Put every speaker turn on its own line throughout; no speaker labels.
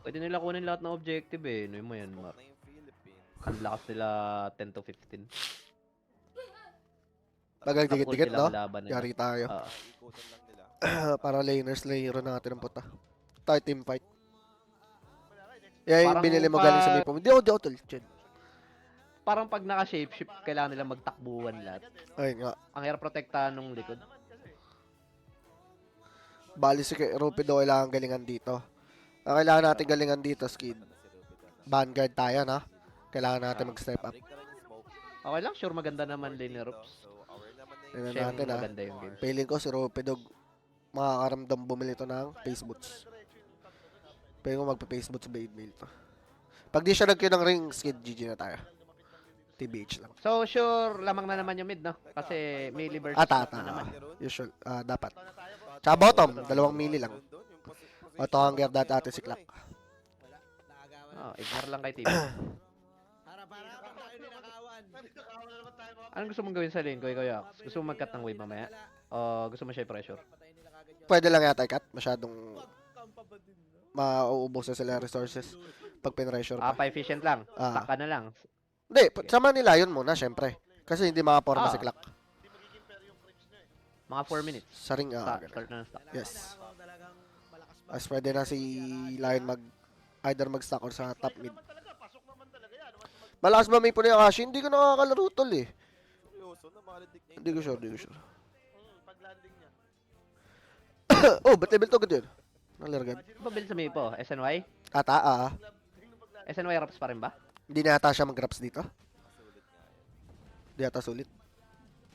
Pwede nila kunin lahat ng objective eh. Ano mo yan, Mark?
Smoke na yung Philippines.
Ang lakas nila 10 to 15.
Bagal
Top
dikit-dikit,
ulti lang
no?
laban nila.
Yari tayo.
Oo.
Ikutan lang nila.
Para laners, layero natin ang puta. Tayo team fight. Yan yung
Parang
binili mo galing sa
pag-
Mipo. Hindi ako tol. Chen.
Parang pag naka-shapeshift, kailangan nila magtakbuhan lahat.
Ayun nga.
Ang hirap protektahan nung likod.
Bali si Rupido kailangan galingan dito. Ang kailangan natin galingan dito, Skid. Vanguard tayo, na? Kailangan natin mag-step up.
Break na lang yung smoke.
Okay lang, sure maganda naman lane ropes.
So, aware naman na
Tingnan
Siya yung
natin,
maganda yung game.
Feeling ko si Rupido makakaramdam bumili to ng face boots. Feeling ko magpa-face boots ba mail to. Pag di siya nag ng ring, Skid, GG na tayo. TBH lang.
So, sure, lamang na naman yung mid, no? Kasi melee versus
Ata.
na naman.
Usual. Dapat. Tsaka bottom, 2 mili lang. Auto hunger dati ate si Clark.
Oh, ignore lang kay TV. Anong gusto mong gawin sa lane ko, ikaw, Yax? Gusto mo mag-cut ng wave mamaya? O gusto mo siya i-pressure?
Pwede lang yata i-cut. Masyadong mauubos na sila ng resources pag pinressure pa.
Pa-efficient lang.
Ah.
Stuck ka na lang.
Hindi, sa Manila yun muna, syempre. Kasi hindi makaporma si Clark.
Mga 4 minutes.
Sa ring,
Start na ng stock.
yes. As pwede na si Lion either mag-stack or sa top mid. Malakas ba may puno yung Akashi? Hindi ko nakakalaro tol eh.
Seryoso na, malidik niya.
Hindi ko sure. Oh, ba't level to good yun? Nalaragad.
Ba build sa Mipo? SNY?
Ata,
SNY Raps pa rin ba?
Hindi na yata siya mag-raps dito.
Sulit nga eh.
Hindi yata sulit.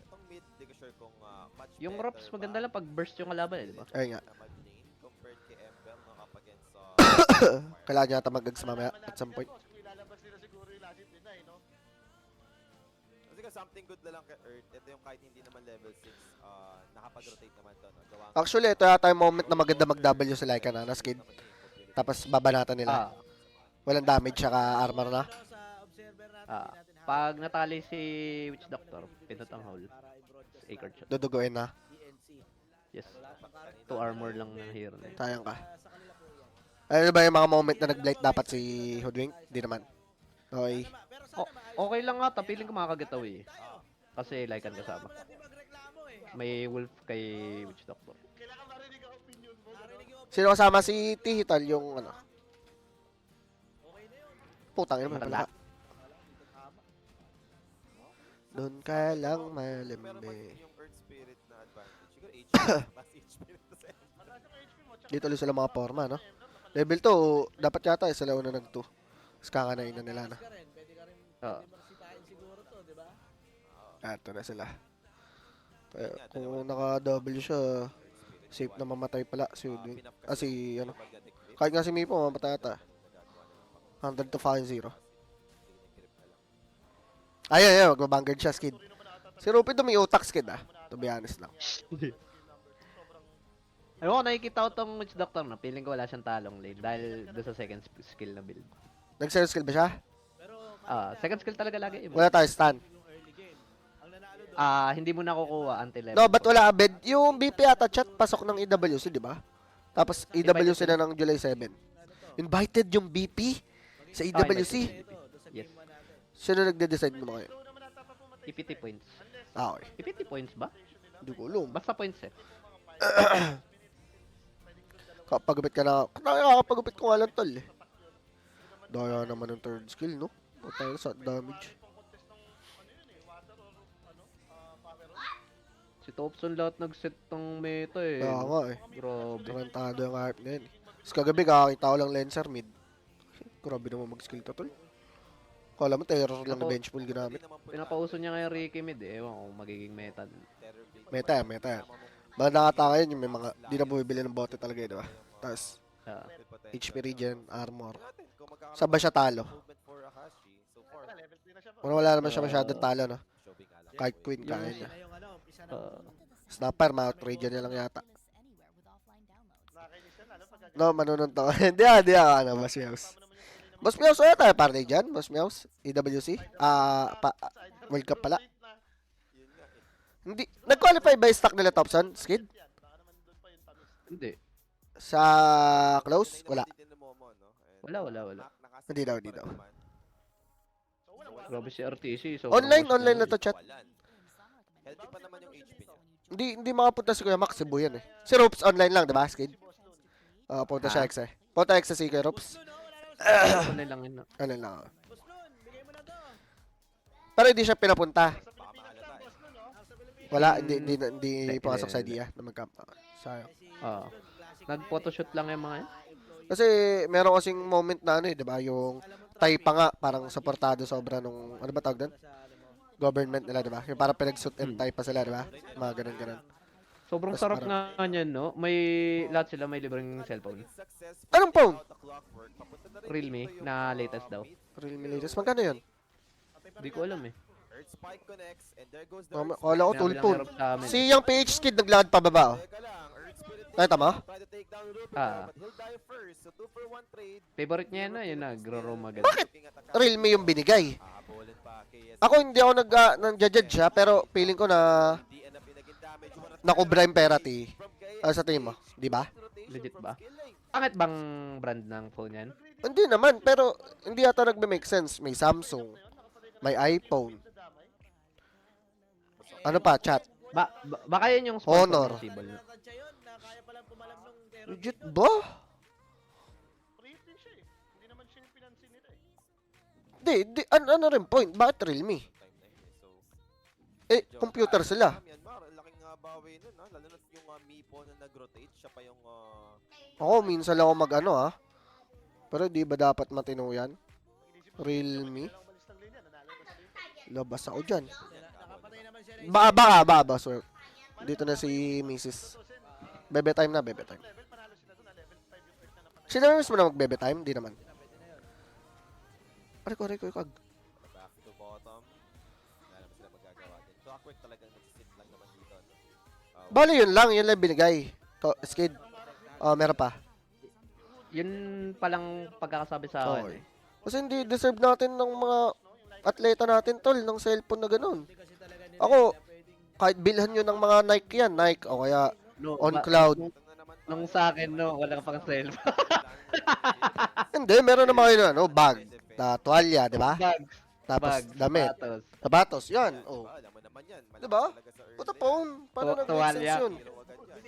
Itong mid, di ko sure kung much
Yung
better
Raps
ba
maganda lang pag burst yung kalaban eh, di ba?
Ayun nga.
na mag-lane compared kay Embel no, up against
Kailangan niya yata mag-gags mamaya at some point.
Kasi ka something good na lang kay Earth. Ito yung kahit hindi naman level 6, nakapag-rotate naman to. No? Gawa
Actually, ito yata yung moment na maganda mag-W sa Lycan na skid. Tapos babanatan nila.
Ah,
Walang damage saka armor na.
pag natali si Witch Doctor, pinot ang hole. Acre shot.
Duduguin na.
Yes. 2 armor lang ng hero na yun.
Sayang ka. Ano ba yung mga moment na nag-blight dapat si Hoodwink? Hindi naman. Okay.
Okay lang nga, piling ko makakagetaway eh. Kasi like ang kasama. May wolf kay Witch Doctor.
Sino kasama si Tihital yung ano? Putang ina mo
Matanda.
pala. Doon ka lang
Pero
malimbe.
yung Earth Spirit na advantage, siguro HP, mas HP rin to sa
Dito ulit sila mga forma, no? Level 2, dapat yata sila una nag-2. Tapos kakanain na nila na.
Oo.
Ito na sila. Kaya, kung naka-W siya, safe na mamatay pala si Hoodwink. Si ano. Kahit nga si Mipo, mamatay ata. 100 to 0. Ayun, magbabangard siya, Skid. Si Rupido may utak, Skid, to be honest lang.
Ayun ko, nakikita ko tong Witch Doctor na. Feeling ko wala siyang talong lane dahil doon sa second skill na build.
Nag-zero skill ba siya?
Second skill talaga lagi.
Wala tayo stun.
Hindi mo nakukuha until level
No, ba't
4.
wala abed? Yung BP ata chat, pasok ng EWC, di ba? Tapos EWC na ng July 7. Invited yung BP sa EWC.
Yes.
Sino nagde-decide mo ngayon?
EPT points.
Okay.
EPT points ba?
Hindi ko alam.
Basta points eh.
Kapagupit ka na. Nakakapagupit ko nga lang tol eh. Daya naman ng third skill, no? Patay sa damage.
Si Thompson lahat nag-set ng meta eh.
Kaya nga eh.
Grabe.
Tarantado yung hype na yun eh. Tapos kagabi kakakita ko lang Lancer mid. Grabe naman mag-skill to tol. Kala mo terror lang na bench pool ginamit.
Pinapauso niya ngayon Ricky Mid eh. Ewan ko kung magiging meta.
Meta yan. Mga nakataka yun yung may mga di na bumibili ng bote talaga eh, di ba? Tapos HP regen, armor. Saan ba siya talo? Wala naman siya masyadong talo, no? Kahit Queen, kaya niya. Snapper, ma-outrage niya lang yata. No, manunod to. Hindi ano, Boss Meows. Boss Meows, wala tayo party dyan, Boss Meows? EWC? World Cup pala. Hindi, nag-qualify ba yung stock nila Thompson, Skid?
Hindi.
Sa close? Wala.
Wala.
Hindi daw, hindi daw.
Grabe si RTC.
Online na to, chat.
Healthy pa naman yung HP niya.
Hindi makapunta si Kuya Max, Cebu yan eh. Si Ropes online lang, diba, Skid? Punta siya X eh. Punta X si Kuya Ropes.
Online lang yun.
Online lang. Pero hindi siya pinapunta.
Baka mahalata eh.
Wala, hindi pumasok sa idea na mag-camp. Sayang.
Oo. Nag-photoshoot lang yung mga yun.
Kasi meron kasing moment na ano eh, di ba? Yung Tay pa nga, parang supportado sobra nung, ano ba tawag doon? Government nila, di ba? Yung parang pinag-suit and tie pa sila, di ba? Mga ganun.
Sobrang
Tas
sarap
parang-
nga niyan, no? May lahat sila may libreng cellphone.
Anong phone?
Realme na latest daw.
Realme latest. Magkano yun?
Hindi ko alam eh.
Earth Spike connects and there goes the
Kala ko
May
tool phone.
hirap sa amin.
Si yung PH Kid naglakad pababa, oh.
Teka lang, Earth Spirit
Nakita mo?
try to take down Ruben,
Ah.
but he'll die first. So 2 for 1 trade.
Favorite niya na, yun nagro-roam agad.
Bakit? Realme yung binigay.
Hahabulin pa KS.
Ako hindi ako nag-judge siya, pero feeling ko na
Hindi end up in naging damage.
nakubra yung Perati.
From KS.
Sa team mo, di ba?
Legit ba? Pangit bang brand ng phone yan?
Hindi naman, pero hindi yata nagme-make sense. May Samsung, may iPhone. Ano pa, chat?
Baka yun yung sponsor
Honor.
ng Sibol.
Legit ba? Hindi, ano rin point? Bakit Realme? Computer sila.
Myanmar, laking bawi nun, ha? Lalo na yung Mipo na nag-rotate, siya pa yung
Ako, minsan lang ako mag-ano, ha? Pero di ba dapat matino yan? Realme? Labas ako dyan. Baka, sir. Dito na si Mrs. Bebe time na, bebe time. Sino mismo na mag-bebe time? Di naman. Aray ko.
back to bottom. Wala naman sila magagawa din. Clockwork talagang nagsisit lang naman dito. No?
Bali, yun lang binigay. Skid. Meron pa.
Yun palang pagkakasabi sa akin
Okay.
eh.
Kasi hindi deserve natin ng mga atleta natin, tol, ng cellphone na ganun. Ako, kahit bilhan nyo ng mga Nike yan, Nike, o kaya
No,
on cloud.
Nung sa akin, no, wala pang cellphone.
Hindi, meron naman kayo ano, bag, tuwalya, di ba?
Bags.
Tapos
Bags.
damit,
sapatos.
sabatos, yan. Oh.
Alam mo naman yan. Malakas
Diba?
talaga sa Earth.
Puta phone, paano nag-make
Tuwalya.
sense yun?
Hero agad yan.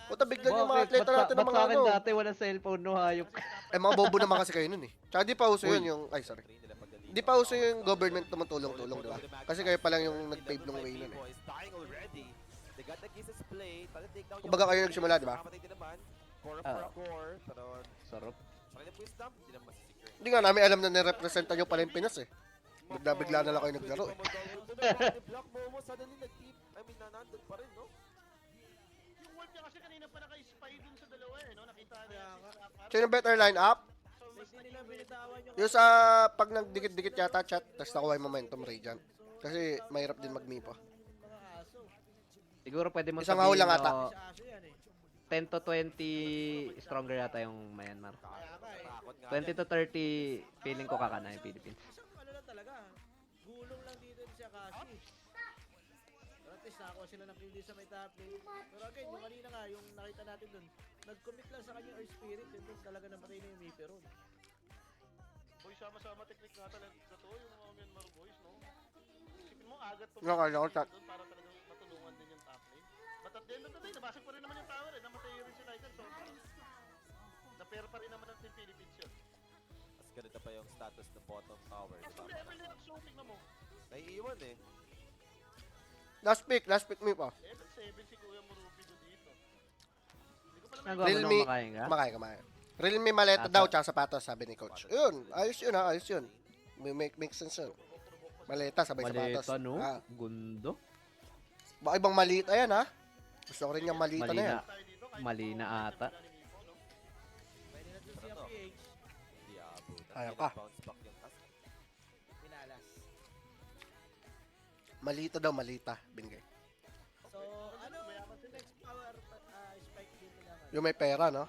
Puta biglan yung mga atleta
Ba't
natin ng
sa
mga
akin
ano.
dati walang cellphone, no, hayop.
Mga bobo naman kasi kayo nun eh. Tsaka di pa uso yun
Uy.
yung, ay sorry.
Train nila pagaling.
Di pa uso yung government tumutulong-tulong, di ba? Kasi kayo pa lang yung nag-pave ng way nun eh.
Is dying already. They got the kisses play. Tala take down
Kumbaga kayo nagsimula, di ba?
Nakapatay din naman. Core for a core. Pero
Sarap.
sa kanyang wisdom, hindi naman masisecure.
Hindi nga namin alam na nirepresenta nyo pala yung Pinas eh. Bigla na lang kayo naglaro eh.
Block Momo suddenly nag-team. I mean, nandun pa rin, no?
Yung wolf niya kasi kanina pa naka-spy dun sa dalawa eh, no? Nakita niya.
Sino better line up?
Hindi nila binitawan yung
Yung sa pag nagdikit-dikit yata chat, tapos nakuha yung momentum Radiant. Kasi mahirap din mag-mipa.
Siguro pwede mo
Isang hawla
sabihin,
lang ata.
no,
aso yan eh.
10 to 20 stronger yata yung Myanmar.
Takot nga
20 to 30 feeling ko kakana yung Philippines.
Isang ano lang talaga. Gulong lang dito si Akashi. Pero at least nakakuha sila ng kill dito sa may top lane. Pero again, yung kanina nga, yung nakita natin dun, nag-commit lang sa kanyang Earth Spirit, yun dun talaga namatay na yung Miperon. Boy, sama-sama technique nga talaga to, yung mga Myanmar boys, no? Isipin mo, agad
Nakakala ko chat.
dun para talagang matulungan din yung top lane. But at the end of the day, nabasag pa rin naman yung tower eh, namatay rin si Lycan, so na-pair pa rin naman ng Team Philippines yun.
Mas ganito pa yung status ng bottom tower.
Tapos ang level nila, so tignan mo,
Naiiwan eh.
Last pick mipa.
level 7 si Kuya Murupido dito. Hindi ko pala
Nagawa mo
Realme.
nung makain ka?
Kumakain. Realme maleta daw, tsaka sapatos, sabi ni coach. Yun, ayos yun ha, ayos yun. Make sense yun. Maleta, sabay sapatos.
Maleta, no?
Ah,
Gundo.
baka ibang maliit, ayan ha. Gusto ko rin yung malita
Mali
na yan.
na. Mali na ata.
pwede na dun si
Ano to?
PH.
Hindi aabot.
Ayaw ka.
Bounce back yung task.
Minalas.
Malita daw, malita. Binigay.
So, ano, the next power spike dito naman.
Yung may pera, no?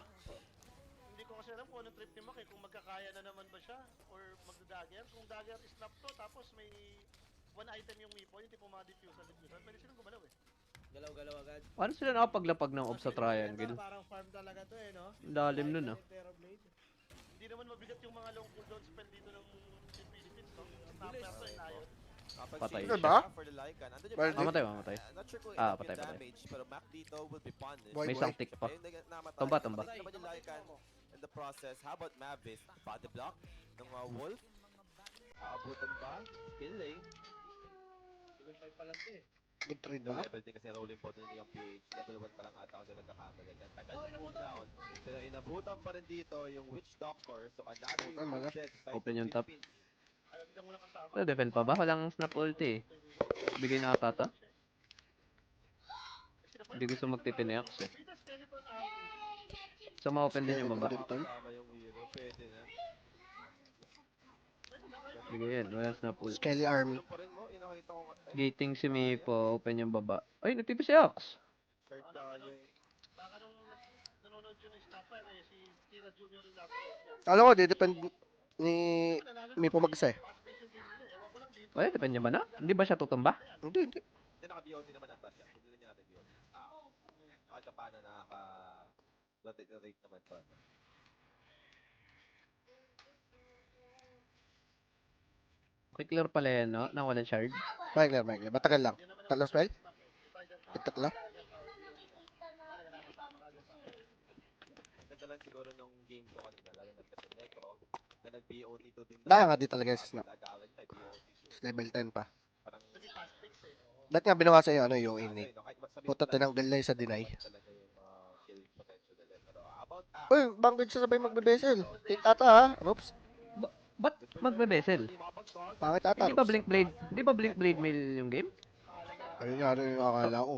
Hindi ko kasi alam kung anong trip ni Mac eh, kung magkakaya na naman ba siya or magda-dagger. Kung dagger is snap to, tapos may one item yung weapon, yung tipo mga diffuser, pwede silang gumalaw eh. Galaw-galaw agad.
Paano sila nakapaglapag ng off sa triangle?
Parang farm talaga to eh, no?
Ang lalim nun ah.
Terrorblade. Hindi
naman mabigat yung mga long cooldown spell dito ng Philippines, no?
Bilis.
Tapos ay tayo.
Patay
Save
siya.
for the Lycan. Andun yung
Well,
Mac.
Mamatay.
Not sure kung
Ah,
enough
patay,
yung
patay.
damage, pero Mac dito will be punished.
Boy,
May
boy.
isang tick pa.
Ayun, namatay.
Tumba, tumba.
Namatay naman yung Lycan in the process. How about Mavis? Body block ng Wolf. Aabutan ba? Kill eh.
Good trade
No
ba?
level din kasi rolling po din yung PH. Level 1 pa lang ata ako sila nakakamali. Tagal yung cooldown. Pero inabutan pa rin dito yung Witch Doctor. So another
Puta, mga.
dead by
Open yung
the
top.
Philippines.
Defend pa ba? Walang snap ulti eh. Bigay na ata to. Hindi gusto magtitinex eh. So ma-open din yung baba.
Tama yung hero. Pwede na.
Bigay yan. Walang snap ulti.
Skelly Army.
Pa rin mo, inakita ko ay,
Gating si Mipo. Open yung baba. Ay, nagtipi si Axe.
start na yung
Baka nung nanonood yun ng Staffer, eh, si Tira Junior yung laptop.
Alam ko, di-depend ni may pumagsa eh.
Ay, depende ba na? Hindi ba siya tutumba?
Hindi.
Hindi naka-BOT naman ang task. Hindi niya natin yun. Kahit pa paano nakaka-rotate naman pa.
Okay, clear pala yan, no? Nang walang shard.
Mike. Matagal lang. Tatlong spell? Tatlo?
Ganda lang siguro nung game ko kanina, lalo na kasi Necro, na nag-BOT to din.
Daya nga di talaga yung snap.
Nag-awal tayo BOT.
Level 10 pa.
Parang,
Dahil nga binawa sa'yo ano yung
ano
innate.
no, kahit magsabihin
Puta,
lang,
tinanggal na yung sa deny.
talaga yung kill potential nila. Pero about
Uy, bangkod siya sabay magbe-vessel. Take ata ha, Rops.
Ba't magbe-vessel?
Pangit ata,
Hindi ba
Rops.
Blink Blade? Hindi ba Blink Blade mail yung game?
Ayun nga rin yung akala ko.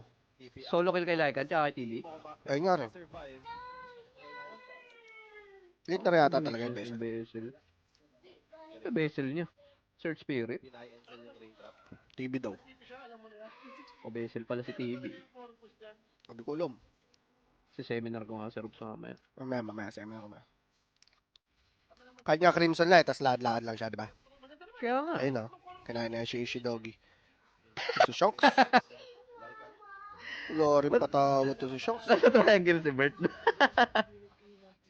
Solo kill kay Lycan tsaka kay TV?
Ayun nga rin.
survive.
Late na rin ata talaga yung vessel.
Vessel. Ano vessel niya? Search Spirit?
Deny-and-sell yung raindrop.
TV daw.
O vessel pala si TV.
Hindi ko alam.
Si seminar ko nga si Robs mamaya.
Mamaya, seminar ko na. Kahit nga Crimson Light, tas lahat-lahat lang siya, di ba?
Kaya nga.
Ayun o. Kinain na si Doggy. Si Shonks. Wala rin patawad to si Shonks.
Nasa triangle si Bert.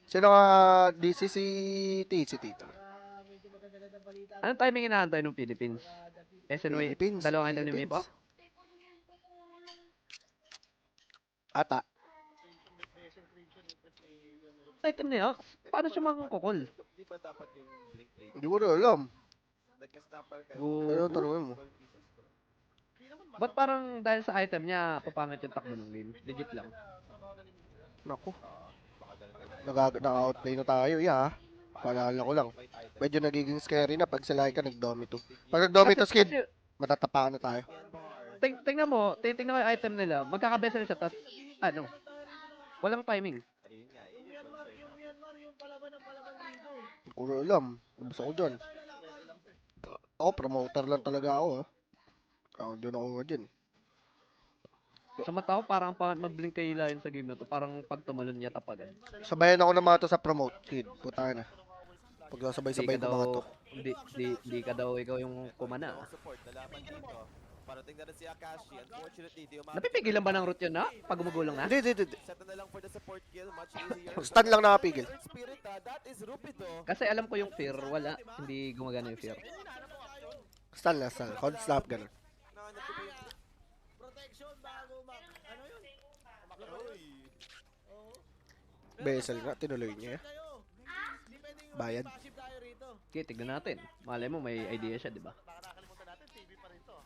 Sino ka DC si Tito?
Medyo maganda ng balita.
Anong timing inaantay ng Philippines? SNY,
Philippines.
dalawang item ni Mipo?
Ata.
Item ni Axe? Paano siya makakukol?
Di ba dapat yung blink blade?
Hindi ko rin alam.
Nagka-snapper kayo.
Ano tanongin mo?
Ba't parang dahil sa item niya, papangit yung takbo ng game? Legit lang.
Naku. Naka-outplay na tayo, yeah. Paalala ko lang. Medyo nagiging scary na pag sila ka nag-domito. Pag nag-domito skid,
Kasi,
matatapakan na tayo.
tingnan mo, titingnan ko yung item nila, magkakabesa na siya, tas, ano, walang timing.
Ayun nga,
Yung Myanmar, yung palaban ng palaban dito.
Hindi ko rin alam. Basta ko dyan. Ako, promoter lang talaga ako, ha. Ako, doon ako dyan.
Sa mata ko, parang mag-blink kay Lion sa game na to, parang pag tumalon niya tapagan.
Sabayan ako ng mga to sa promote, kid. Puta na. Pag
Hindi
sabay-sabay
ka
ko mga
daw,
to.
hindi ka daw ikaw yung kumana.
support na laban dito. Parating na rin si Akashi. Unfortunately, di umabot.
Napipigilan ba ng root yun na? Pag gumugulong na?
Hindi.
Set na lang for the support kill. Much easier.
Stun lang nakapigil.
Earth Spirit, that is Rupido.
Kasi alam ko yung fear, wala. Hindi gumagana yung fear.
Stun lang, stun. Cold snap, ganun.
Nahanap ko pa yung...
Protection bago ano yun?
Uy.
Oo.
Vessel nga, tinuloy niya.
Kayo. Depende yung
Bayad.
passive tayo rito.
Okay, tignan natin. Malay mo, may idea siya, di ba?
Baka nakalimutan natin, TV pa rin to.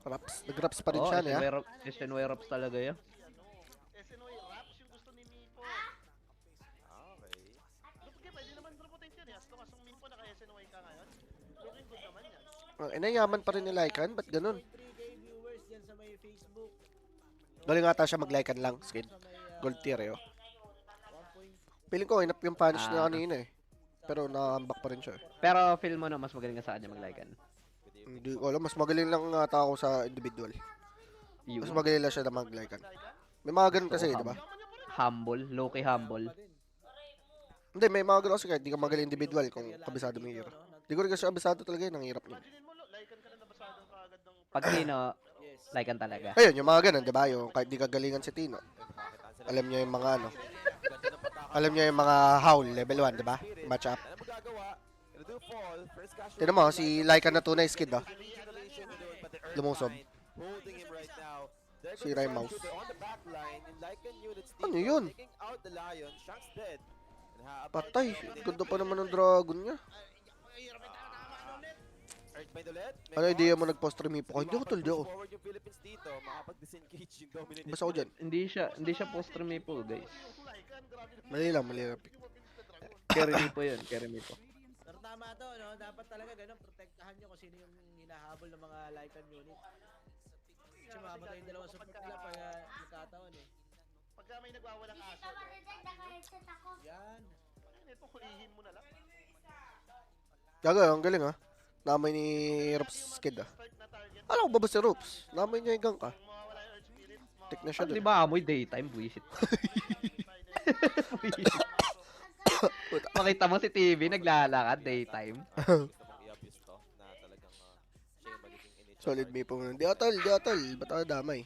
Raps. Nag-raps pa rin
Oo,
siya, niya.
SNY Raps talaga yun.
SNY Raps yung gusto ni Mipo.
Okay.
Look, pwede naman promote yun eh. As long as yung Mipo naka-SNY ka ngayon, looking good naman yan.
Inayaman pa rin ni Lycan, ba't ganun?
3K viewers dyan sa may Facebook.
Galing ata siya mag-Lycan lang, skin.
Sa may
Gold tier, eh, oh.
1.
Feeling ko, inap yung punish niya
Ah.
kanina, eh. Pero nakambak pa rin siya, eh.
Pero feel mo na mas magaling ka sa kanya mag-Lycan.
Hindi ko alam, mas magaling lang ata ako sa individual.
Yun.
Mas magaling lang siya na mag-Lycan. May mga ganun kasi, di ba?
Humble, low-key humble.
Hindi, may mga ganun kasi kahit di ka magaling individual kung kabisado mo yung hero. Di ko rin kasi kabisado talaga yun, ang hirap nun.
Imagine mo, Lycan ka na nabasadong kaagad ng...
Pag Tino,
Yes.
Lycan talaga.
Ayun, yung mga ganun, di ba? Yung kahit di ka galingan si Tino. Alam niya yung mga ano.
Ganda ng pataka
Alam niya yung mga howl, level 1, di ba? Match up.
Ano magagawa? Gonna do fall. First cash
Tignan mo, si Lycan na tunay skid, oh. Lumusob.
Holding him right now. They're
Si
gonna
Rhymouse.
sharpshooter on the back line. In Lycan units,
Ano
Tito
yun?
taking out the Lion. Shanks dead. And how about
Patay. Ganda pa naman ng dragon niya.
Earthbind ulit?
Ano idea mo nag-post remipo ko? Hindi ako tol, di ako.
Forward yung Philippines dito. Makapag-disengage yung dominant.
Basta ako dyan.
Hindi siya poster maple, guys.
Mali lang, mali lang.
Carry me po yun, carry me po.
Pero tama to, no? Dapat talaga ganun, protektahan nyo kung sino yung hinahabol ng mga Lycan unit. Kasi mamatay yung dalawang support nila pag nagkataon eh.
Pagka may nagwawalang aso,
Yan.
ayun ito, hulihin mo na lang.
Gaga, ang galing ha. Namay ni Rops skid ah.
Start na target.
Alam ko ba si Rops? Namay niya yung gang ka.
Kung mawawala yung Earth Spirit,
Tik na siya
Di
dun.
ba amoy daytime, buisit. Makita mo si TV, naglalakad, daytime.
Gusto mong i-abuse to na talagang siya yung magiging initial
Solid
target.
me po muna. Di atol, di atol. Ba't ako damay?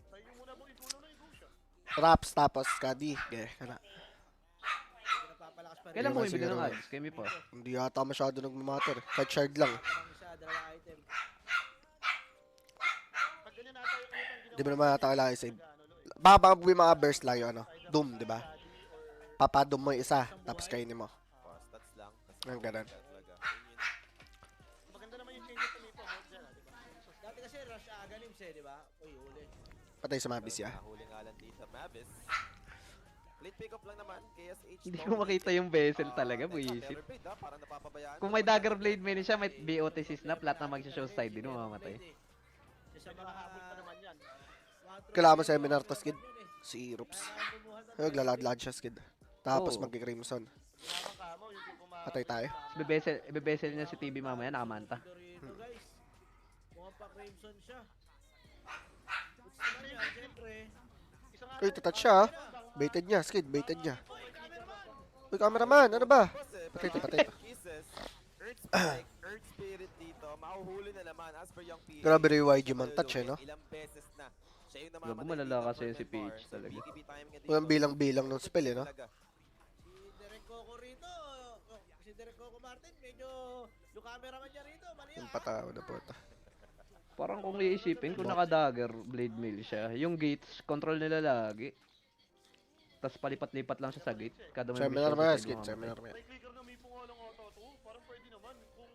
Try nyo muna po igulo na i-go siya.
Raps tapos Kadi. Gaya ka na.
Hindi napapalakas pa rin.
Kailan mo
Hindi
ibili ng
siguro.
ads? Kami po.
Hindi yata masyado nagmamatter. Kahit shard lang.
Parang isa, dalawang item.
Pag ganyan nata yung utang ginawa,
Di mo naman yata kailangan i-save.
ano,
Baka may mga burst lang yung ano. Doom, di ba? Papadom mo yung isa, tapos kainin mo.
Stats lang. Kasi
Ang ganun.
talaga. Yun yun.
maganda naman yung changes na nito, both dyan, di ba?
Dati kasi rush agalims eh, di ba? Uy, uli.
Patay sa mabis ya.
Nahuli nga lang dito, Mavis. Late pick up lang naman, KSH.
Hindi ko makita yung vessel talaga, buisit.
Parang napapabayaan.
Kung may dagger blade main siya, may BOTC snap, lahat na magsha-show side din, mamamatay.
Sa
May
mga
nakahabol pa naman yan.
Kailangan mo seminar to skid. Si Rops. Naglalad-lad siya skid. Tapos
Oo.
magki-crimson.
Ginamang kamo, yung kung
Patay tayo.
Ibebessel niya si TV mamaya, nakamanta.
Dorito guys. Mukhang pa Crimson siya. Gusto naman yan, syempre.
Uy, tatouch siya ah. Baited niya, skid, baited niya. Uy, cameraman, ano ba? Patay to, patay to.
Kisses. Earth Spike, Earth Spirit dito. Mahuhuli na naman as per yung PH.
Grabe rin yung YG man touch eh, no?
Ilang beses na. Siya yung
Gago,
namamatay
malala
dito
kasi
for
si
the
Peach
bar. So,
talaga.
BKB timing nga dito.
Walang bilang-bilang ng spell eh, no?
Talaga.
Si Derek Coco rito. Si Derek Coco Martin, medyo yung cameraman niya rito, mali
Yung
ah.
patawa na po ito.
Parang kung iisipin, kung naka-dagger blade mail siya, yung gates, control nila lagi. Tapos palipat-lipat lang siya sa gate. Kada may
Seminar
mission
mo
sa
yan,
side,
skid,
mamamatay.
seminar mo yan.
May clicker na may punga lang ata to. Parang pwede naman. Kung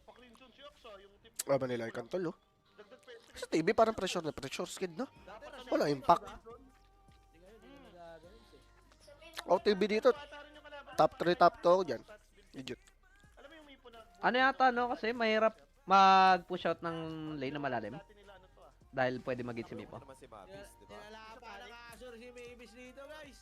pa-crimson si Oxa, yung tip
Wala ba nila yung kantol, oh?
dagdag pwede.
Sa TV, parang pressure na pressure skid, no?
Dati rush
Wala
agalims,
impact.
diba? Hindi ngayon, hindi na nagagalims eh.
Oh, TV dito.
Ata rin yung kalaban.
Top 3, top 2 ako dyan. Legit.
Alam mo yung may puna.
Ano yata no, kasi mahirap mag-push out ng lane na malalim.
Dati nila ano to ah.
Dahil pwede mag-hit si Mipo.
Ano naman si Mavis, di ba?
Tinala pa ng Azure si Mavis dito guys.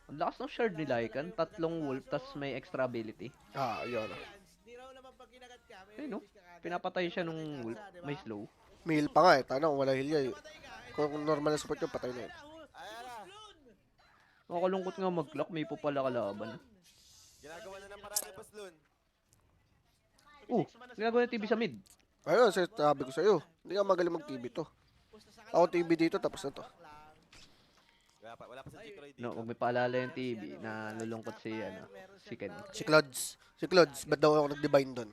Ang lakas ng shard ni Lycan, tatlong wolf, tas may extra ability.
Ah, yun.
Hindi raw naman pag kinagat ka, may
Ayun no,
Mavis ka kagad.
pinapatay siya nung wolf, may slow.
May heal pa nga eh. Tanong, wala heal yan.
Patay ka, eh,
Kung normal na support yun, patay na yun.
Ayan na.
Makalungkot nga mag-clock, may po pala kalaban.
Ginagawa na ng paraan ni Baslun.
Ginagawa ng TV sa mid.
Ayun, sabi ko sa'yo. Hindi ka magaling mag-TV to. Ako TV dito, tapos na to.
Wala pa sa Jikroy dito.
No, kung may paalala yung TV na nalulungkot si, ano, si Ken.
Si Clods. Si Clods, ba't daw ako nag-divine doon?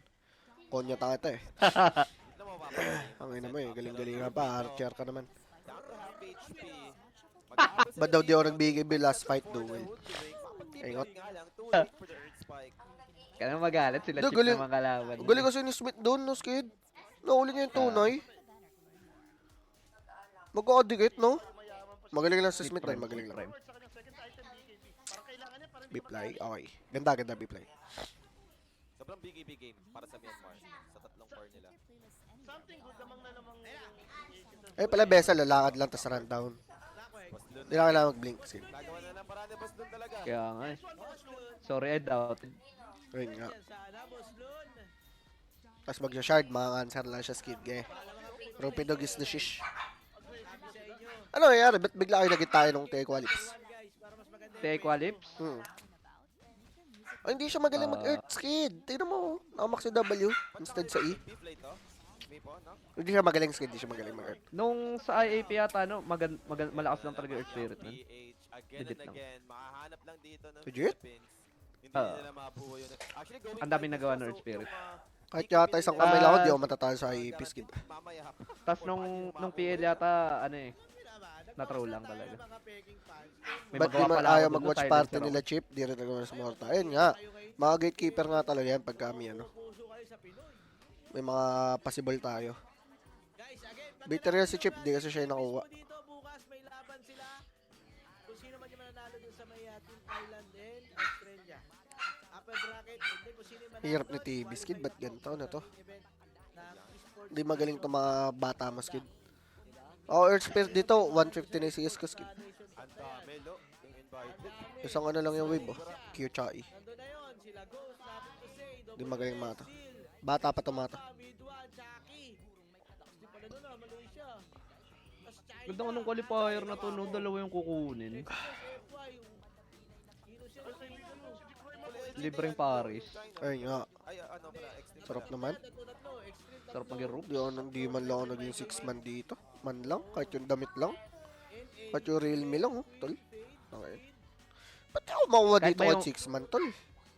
Konya ta ito eh.
Tignan mo, mapapalala.
Ang ina mo eh, galing-galing ka pa. Archer ka naman.
Down to half HP.
Ba't daw di ako nagbigay bill last fight duel? Ingot.
Nga lang, too late for the Earth Spike.
Kaya magalit sila
Dude,
chip
galing-
na mga kalaban.
Ang galing kasi ni Smith doon, no, skid? Nauli niya yung tunay. Mag-audicate, no? Magaling lang si Smith doon, magaling lang.
Prime.
Sa kanyang second item, BKB. Parang kailangan niya, parang
Biplay, okay. Ganda, ganda Biplay.
Sobrang BKB game para sa Myanmar. Sa tatlong core nila.
something good namang na namang
Eh pala, Besa, lalakad lang, tas rundown.
Baslun.
Hindi na kailangan mag-blink, skid.
Nagawa na ng paraan ni Baslun talaga.
Kaya nga eh. Sorry, I doubted.
Ayun nga.
Yan sana, boss Lun.
Tapos mag-shard, mga-answer lang siya, skid. Gaya. Rumpidog is the shish.
Sabi sa inyo,
Ano nangyari? Ba't bigla kayo naging tayo nung Tequalips?
guys, para mas maganda yung
Take Walips.
Ay, hindi siya magaling mag-earth, skid. Tignan mo, nakamak si W instead sa E.
B-play to. May po, no?
Hindi siya magaling, skid. Hindi siya magaling mag-earth.
Nung sa IAP yata, no, malakas lang talaga Earth Spirit nun.
PH Again
Legit
and
lang.
again, makahanap lang dito ng
Legit?
Philippines. Hindi
Ah.
nila mabuo yun. Actually, going
Ang daming
back
nagawa
dito,
ng Earth Spirit.
Kahit yata isang kamay lang ako, di
Ah,
ako matatalo sa IEP skid.
Mamaya.
Tas nung PL yata, ano eh, na-troll lang talaga. May
Ba't di
magawa
man
pala ako
ayaw
dun, no?
mag-watch
Silencer
party
ako.
nila, Chip? Di rin nagawa sa Morta. Ayun nga, mga gatekeeper nga talaga yan pag kami, ano. May mga possible tayo. Bitter yan si Chip, di kasi siya yung nakuha.
Dito bukas may laban sila. Kung sino man yung mananalo dun sa may Team Thailand and Australia. Upper bracket, hindi kung sino yung mananalo.
Hirap ni TV skid, ba't ganito na to? Di magaling to mga bata mas skid. Oh, Earth Spirit dito, 150 na yung CS ko skid.
Ang dami, lo. Yung invited.
Isang ano lang yung wave, oh. Q tsaka E.
Nandun na yun, sila Ghost, nothing to say.
Di magaling mata. Bata pa to mata.
Midwan, Chucky. Di pala nun Malaysia. Tas China.
Ganda nga nung qualifier na to, no? Dalawa yung kukunin.
FY. Innocent
Libreng Paris.
Ayun nga,
Ay, ano pala, extreme
sarap
pala.
naman.
Sarap mag-room.
Di man lang ako naging 6 man dito. Man lang, kahit yung damit lang. Kahit yung realme lang, oh, tol. Okay. Ba't di ako makuha
Kahit
dito
ba
kahit
yung-
6 man, tol?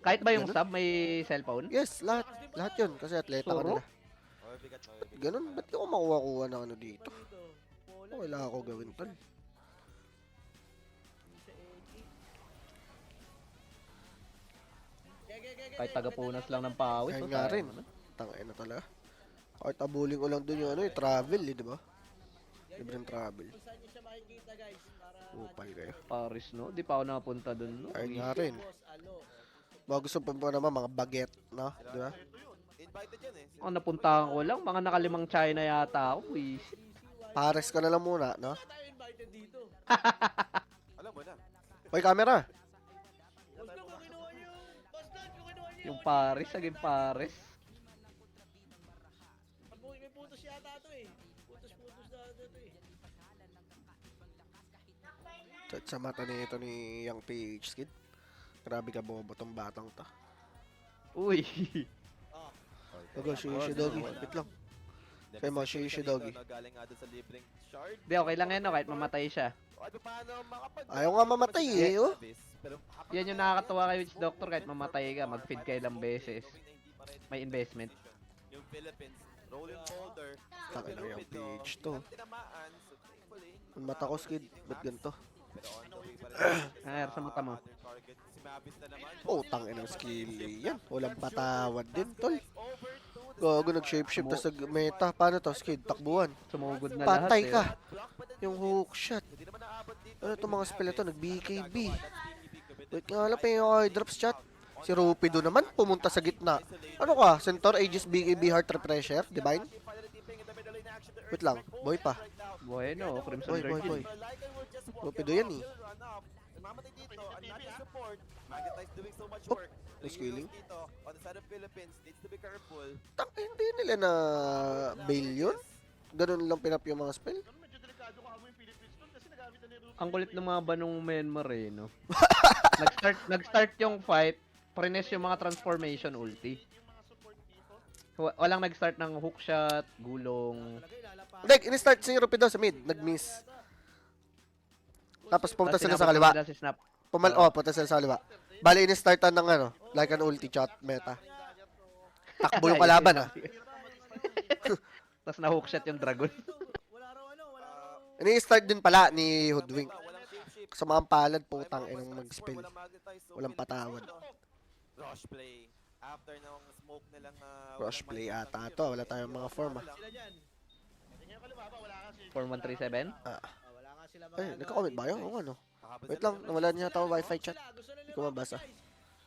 Kahit ba yung
Ganun?
sub may cellphone?
Yes, lahat. Lahat yun, kasi atleta
Suro?
kanila.
Mabibigat, mabibigat.
Ganun, ba't di ako makuha-kuha na ano dito? Ano kailangan ko gawin, tol?
Kahit taga-punas lang ng pawis.
Ayun
oh,
nga
sayang
rin.
naman.
Tangay na talaga. Kahit abuling ko lang dun yung ano, yung travel, eh, di ba? Libreng travel.
Saan nyo siya makikita guys? Para
Upal kayo.
Paris, no? Di pa ako nakapunta dun, no?
Ayun nga rin.
boss alo.
Mga gusto pa po naman, mga baguette, no? Di ba?
Invited yan eh.
Ang napuntahan ko lang, mga nakalimang China yata ako. Wisit.
Pares ka na lang muna, no?
Kaya tayo invited dito.
Alam mo na.
Hoy, camera!
Boss Don, kung kinuha nyo. Boss Don, kung kinuha nyo.
Yung Paris, saging Paris.
May putos yata to eh. Putos-putos na to eh.
Sa mata ni ito ni Young PH Skid. Grabe ka bobo tong batang to.
Uy.
Bago, shi doggy. Wait lang. Kaya mo, shi doggy.
Galing nga dun sa libreng shard.
Di, okay lang yan, no? Kahit mamatay siya.
At paano makapag...
Ayaw nga mamatay eh, oh.
Pero
Yan yung nakakatawa kay Witch Doctor, kahit mamatay ka, mag-feed ka ilang beses. May investment.
Yung Philippines, rolling boulder.
Taka na yung PH to.
Tinamaan, so thankfully.
Ang mata ko, Skid. Ba't ganito?
Pero on the way pa rin.
Nangyari sa mata mo.
Other target, si Mavis na naman.
Oh, tangin ng skill yan. Walang patawad din, tol.
Over to the
Gago, nag-shapeshift, tas nag-meta. Paano to, Skid? Takbuhan.
Sumugod na lahat,
Patay
eh.
ka.
block pa din.
Yung hook shot.
Hindi naman naabot dito.
Ano itong mga spell ito? Nag-BKB. Wait nga lang pa yung eye drops chat. Si Rupido naman, pumunta sa gitna. Ano ka? Centaur, Aegis, BKB, Heart Refresher, Divine? Wait lang, boy pa.
Bueno, Crimson
Boy, boy,
Virgin.
boy. Rupido yan eh.
Mamatay dito, ang natin support. Magatize doing so much
Oh,
work.
nice killing.
Dito, on the side of Philippines, needs to be careful.
Hindi nila na bail yun? Ganun lang pinap yung mga spell?
Pero medyo delikado ka mo yung Philippines doon kasi nagamit na ni Ruby.
Ang kulit ng mga banong Myanmar, eh, no? nag-start yung fight, prines yung mga transformation ulti.
Yung mga support dito.
Walang nag-start ng hook shot, gulong.
Hindi, in-start si Rupido sa mid, nag-miss. Tapos pumunta sila sa kaliwa.
Sila si Snap.
Punta sila sa kaliwa. Bali, in-startan ng ano, like an ulti chat meta. Takbo yung kalaban ah.
Tapos na-hook shot yung dragon.
Wala raw ano, wala raw.
Ini-start din pala ni Hoodwink. Sa mga palad, putang inong mag-spell.
Walang magnetize, so
Walang patawad.
Rush play. After ng smoke nilang
Rush play ata to. Wala tayong mga form ah.
Sila dyan.
Tingnan ko ba, wala kasi.
4137?
Wala nga sila mga.
Ay, nagka-comment ba yun? Oo ano. Wait lang, nawala niya tayo wifi chat. Hindi ko mabasa.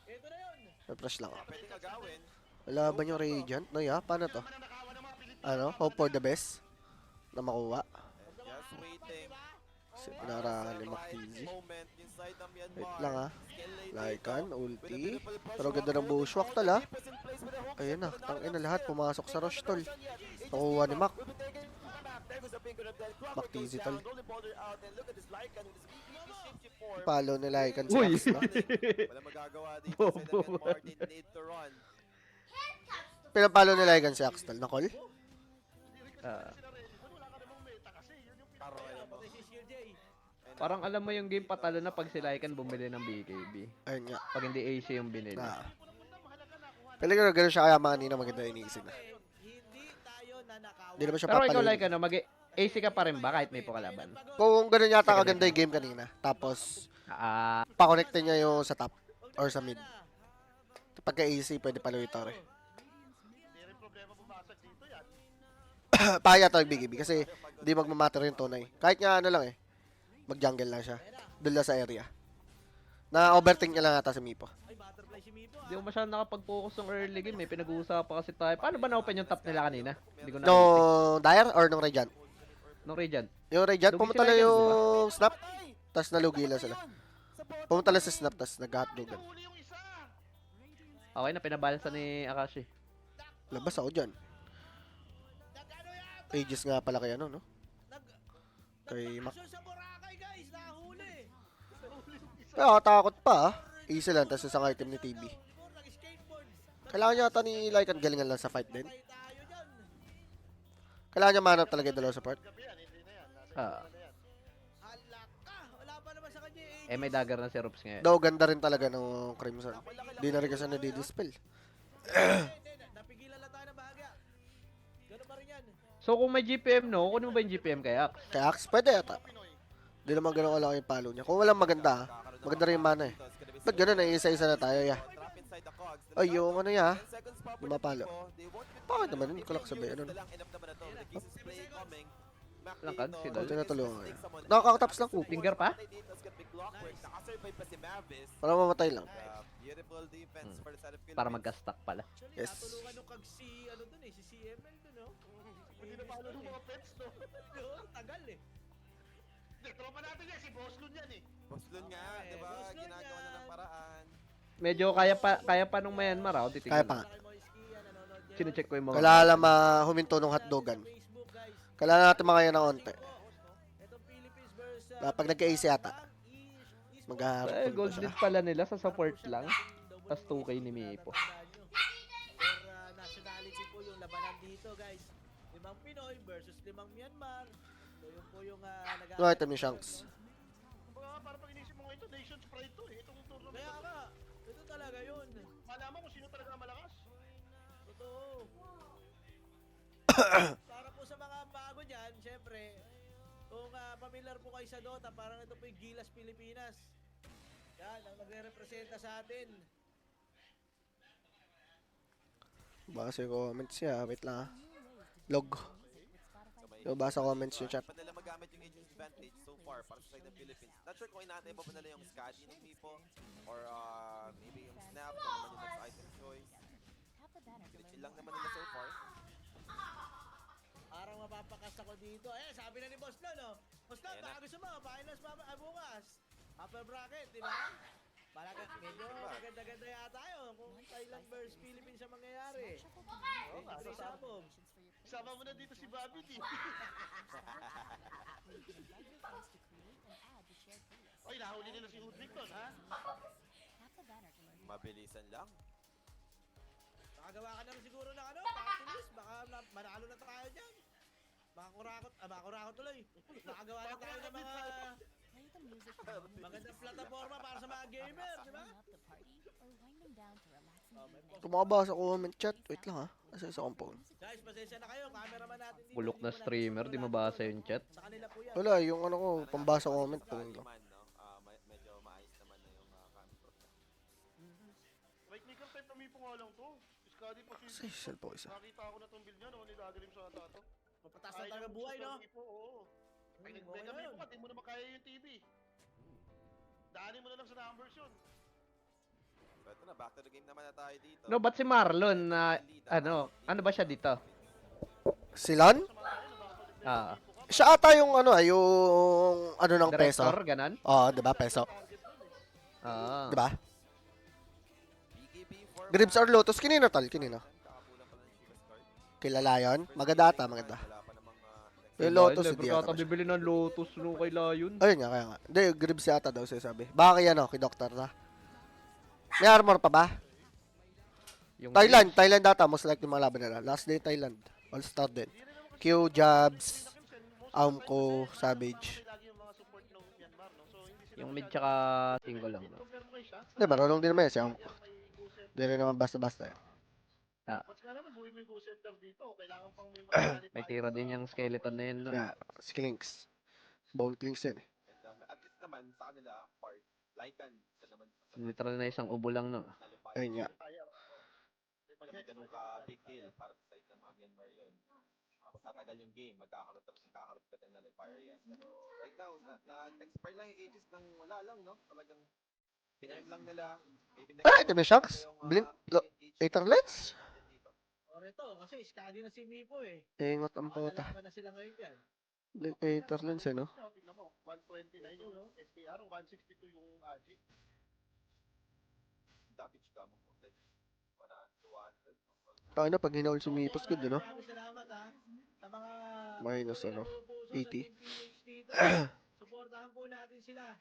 Ito na yun.
Refresh lang ako.
Pwedeng agawin.
Wala ba yung Radiant? No, ya? Paano to? Ano? Hope for the best? Na makuha?
Just waiting.
Kasi pinarahan ni McTeasy.
Moment inside ng Myanmar.
Wait lang ah.
Skill late
Lycan,
dito.
ulti.
With a beautiful
Pero
push
ganda ng
walk.
bushwalk tala.
Keepers in place with a hook.
Ayun na, tangin na lahat. Pumasok sa rush tol. Nakuha ni Mac.
Will be taken back. There goes the finger of death. Crawford
Mac
goes
Teasy,
down.
tol.
Rolling boulder out. And look at this Lycan with his shape form.
Palo ni Lycan si
Uy!
Axe no?
Wala magagawa dito. Say the man Martin need to run.
Pinapalo ni Lycan si Axe tol. Nakol?
Ah.
Taro kayo mo.
Pati si Sir J.
And
Parang alam mo yung game patalo na pag sila Ikan bumili ng BKB.
Ayun nga.
Pag hindi AC yung binili.
Na. Pwede ko gano'n siya kaya kanina maganda iniisip na.
Hindi tayo nanakawan.
Hindi naman siya
Pero ikaw
papalawin.
like ano, AC ka pa rin ba kahit may pakalaban?
Kung gano'n yata kaganda yung game kanina. Tapos,
Ah,
pa-connectin niya yung sa top or sa mid. Pagka AC, pwede palawin ito rin.
Hindi rin problema bumasag dito yan.
Paya to yung BKB kasi hindi magmamatter yung tunay. Kahit nga ano lang eh. Mag-jungle lang siya. Doon lang sa area. Na-overthink niya lang ata si Mipo.
Ay, butterfly si Mipo.
hindi ko masyadong nakapag-focus ng early game. May pinag-uusapan kasi tayo. Paano ba na-open yung top nila kanina? Hindi ko na.
No Dire or no Radiant?
No Radiant.
Yung Radiant,
Lugi
pumunta
sila
lang
dyan,
yung snap. Tapos nalugi lang sila. Pumunta lang sa snap, tapos nag-hotdogan.
Huli yung isa.
Okay na, pinabalansa ni Akashi.
Labas ako dyan. Aegis nga pala kay ano, no? Kay Mac.
Sa Boracay, guys, nahuli.
Kaya katakot pa ah. Easy lang, tapos isang item ni TB.
Nag-skateboard.
Kailangan niya ata ni Lycan galingan lang sa fight din.
Tayo dyan.
Kailangan niya manap talaga yung dalawa support.
Gabi yan, hindi na yan. Nasa
Ah.
na yan.
Halaka. Wala pa naman sa kanya eh.
Eh, may dagger na si Rups ngayon.
Daw ganda rin talaga ng Crimson. Di na rin kasi nadidispel.
Napigilan lang tayo ng bahagya. Ganun pa rin yan.
So, kung may GPM, no? Kunin mo ba yung GPM kay Axe?
Kaya Axe, pwede yata. Di naman ganun kalaki yung palo niya. Kung walang maganda, maganda rin yung mana eh. Ba't ganun eh, isa-isa na tayo, ya. Ay, yung ano ya, yung mapalo. Bakit naman yun? Kulak sabi, ano na.
Langkad, si Dol.
Tinatulungan ko yan. Nakakataps lang ko.
Finger pa?
Para mamatay lang.
Para magka-stack pala.
Actually,
Yes.
natulungan nung kag si, ano dun eh, si CML dun, no?
Hindi na paano ng mga pets, no?
Tagal eh.
Hindi, tropa natin yan. Si Boss Lun yan eh.
Boslun nga,
Eh,
di ba?
Boslun
Ginagawa na
yan.
ng paraan.
Medyo kaya pa nung Myanmar, ako
Kaya
titignan.
pa.
Kay Moisky, yan, nanonood yan.
Sino-check ko yung mga.
Kailangan lang huminto ng hotdogan.
Facebook, guys.
Kailangan natin makaya ng onte.
Itong Philippines versus
Pag nagka-AC ata. Maghaharap
Eh,
pa
gold
siya.
lead pala nila sa support lang. Tas 2K ni Mipo.
For nationality po yung labanan dito, guys. 5 Pinoy versus 5 Myanmar. So yun po yung nag-
No item ni Shanks.
Kumbaga, para pag inisip mo nga ito, Nations Pride to eh. Itong tournament.
Kaya nga, ito talaga yun.
Malaman kung sino talaga ang malakas.
Totoo. Para po sa mga bago dyan, syempre, kung familiar po kayo sa Dota, parang ito po yung Gilas Pilipinas. Yan, ang nagre-representa sa atin.
Basa yung comments niya. Wait lang ah. Log. So, basa comments yung chat.
Pa nila magamit yung agent's advantage so far para sa side ng Philippines. Not sure kung inaantay pa ba nila yung Scotty ng Mipo or maybe yung Snap kung naman yung next item choice. Chill lang naman nila so far.
Parang mapapakas ako dito. Eh, sabi na ni Boss Lon, no? Boss Lon,
Ayan
baka gusto mo, finals bukas. Upper bracket, di ba? Medyo maganda-ganda yata yun kung Thailand versus Philippines ang mangyayari. Oo nga, sasabog.
Sama mo na dito si Bobby D. Oy, nahuli nila si Hoodwick doon, ha?
Mabilisan lang.
Makagawa ka na rin siguro ng ano, pang-finish. Baka manalo na tayo dyan. Makakurakot tuloy. Makagawa na tayo ng mga magandang plataforma para sa mga gamer, di ba?
Kung makabasa ko comment chat. Wait lang ha. Asa sa phone.
Guys, pasensya na kayo. Cameraman natin dito.
Bulok na streamer, di mabasa yung chat.
Sa kanila po yan.
Wala, yung ano ko, pambasa comment. Pang lang.
Man, no? Medyo maayos naman na yung camera.
Right maker type na may nga lang to. Scotty pa
Sa cellphone isa.
Nakita ako na tong build niya, no? Nidagalim sa ata to.
Papatas na talaga buhay, no?
Oo. Pag
Okay
nag-mega
na
may
yun.
po ka, di mo na makaya yung TV. Daanin mo na lang sa numbers yun.
So ito na, back to the game naman na tayo dito.
No, ba't si Marlon na, ano ba siya dito?
Silon?
Ah,
Siya ata yung ano yung ano ng peso.
director, ganon?
Oo, di ba? Peso.
Ah.
Di ba?
BKB for
Gribs or Lotus, kinino tal? Kinino?
Kakapulan pala ng Chivas card.
Kilala yun? Maganda ata, maganda.
Wala pa namang
Yung Lotus,
Never
hindi ata
kata
ba siya?
bibili ng Lotus no kay Lion.
Ayun nga, kaya nga. Hindi, Gribs yata daw siya sabi. Baka kay ano, kay Doktor na. May armor pa ba?
Yung
Thailand data, most likely mga laban nila. Last day Thailand. All-star din. Q, Jabs, Aumko, Savage.
Lagi yung mga support ng Myanmar.
Yung mid tsaka single lang. No?
Confirm ko siya.
Hindi, marunong din naman yan. Siya,
May Gusev.
hindi rin naman basta-basta yan.
Mas nga naman, buhay mo yung Gusev dito. Kailangan pang may mga
May tira din yung skeleton na yun. No?
Yeah, si Klinks. Bone Klinks yan eh.
And at least naman, sa kanila, part, Lycan, sa naman,
Literal na isang ubo lang. No?
Ayun nga.
ganun ka big deal para sa side ng mga Myanmar yun. Magtatagal yung game, magkakaroon ka din na fire yan. Right now, na-expire lang yung ages ng wala lang, no? Talagang, pinayam lang nila.
Ah, ito may Shanks. Blink, Aether Lens.
O ito, kasi skadi na si Mipo eh.
Ingot ang puta.
Malalaman na sila ngayon yan.
Blink Aether Lens eh, no?
Tignan mo, 129 yung SPR, 162 yung AG.
Damage ka mo. Wala, 200.
Tayo na, pag hinaul si Mipos, good, no?
Maraming salamat ha. Sa mga
Minus, ano,
puso
80.
sa Team PH dito. Supportahan po natin sila.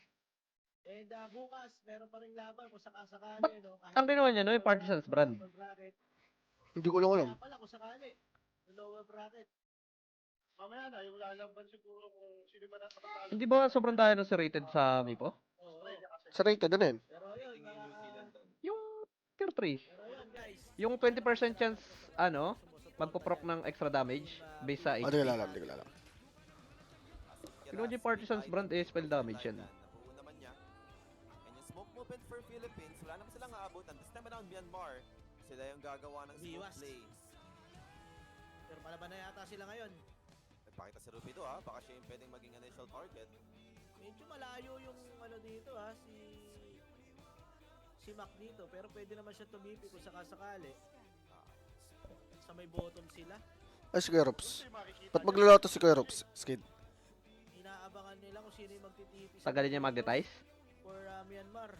And bukas, meron pa rin laban kung sakasakali. No? Kahit
Ang ginawa niya, no? Yung Partisans brand.
lower bracket.
Hindi ko lang alam.
Kaya pala kung sakali. Yung lower bracket.
Mamaya na, yung lalaban siguro kung sino ba nakapatalo.
Hindi ba sobrang dahil na si rated sa Mipo?
Oo.
Sa rated, ano yun?
Pero yun,
Yung tier 3.
pero yun guys.
Yung 20% chance, ano, magpo-proc ng extra damage based sa
Ano ko
HP.
alam, hindi ko alam.
Kinuha yung Partisans brand is spell damage yan.
Nabuo naman niya. And yung smoke movement for Philippines, wala naman silang aabutan. This time around, Myanmar, sila yung gagawa ng smoke
Biwas.
play.
Pero palaban na yata sila ngayon.
Nagpakita si Rupido ha, baka siya yung pwedeng maging initial target.
Medyo malayo yung ano dito ha, si Mac dito. Pero pwede naman siya tumipi kung sakasakali. Sa may bottom sila.
Ay, si Kuya Rops. Ba't magluluto si Kuya Rops? Skid.
Inaabangan nila kung sino yung magtitipi
Tagalin niya magnetize.
for Myanmar.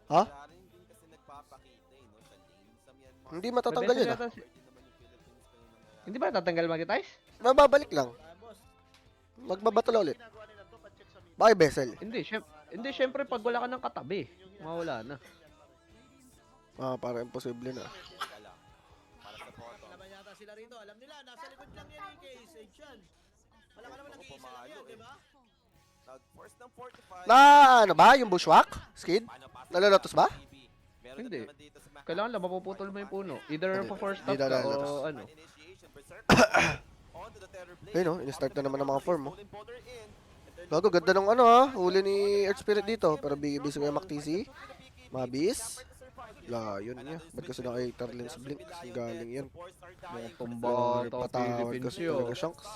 Ha?
Wala rin din kasi nagpapakita eh, no, sa lane sa Myanmar.
Hindi matatanggal yun, ah.
Pwede naman yung Philippines kanina
Hindi ba tatanggal magnetize?
Mababalik lang.
Tapos,
Magbabattle ulit.
Ginagawa nila to, pa-check sa media.
Bakit Bessel?
Hindi, syempre pag wala ka ng katabi, mawala na.
Ah, para imposible na.
Teka lang. Para sa bottom.
laban yata sila rito. Alam nila, nasa likod lang yan ni Case. Edge wala ka naman
Ako
nag-iisa lang
pumalo
yan,
eh.
di ba?
Nag-force ng 45.
Na, ano ba? Yung bushwhack? Skid?
Paano pass
Nalolotos ba?
Meron
Hindi.
din naman dito sa Mac.
Kailangan lang mapuputol mo yung puno. Either
Hindi.
pa force
Hindi
stop ka
na
o
lalatas.
ano.
Initiation, Berserker. Onto the Terror Blade.
Ayun, oh, in-start na naman ang mga form, oh.
Pulling Powder in. And then
Gago, ganda ng ano ha. Huli ni Earth Spirit dito. Pero bigay sa kay Mac TC. Mabis. Layon niya. Ba't kasi naka Aether Lens Blink? Ang galing yan.
Mga tumba to
Patawad
Philippines
kasi
yun.
talaga Shanks.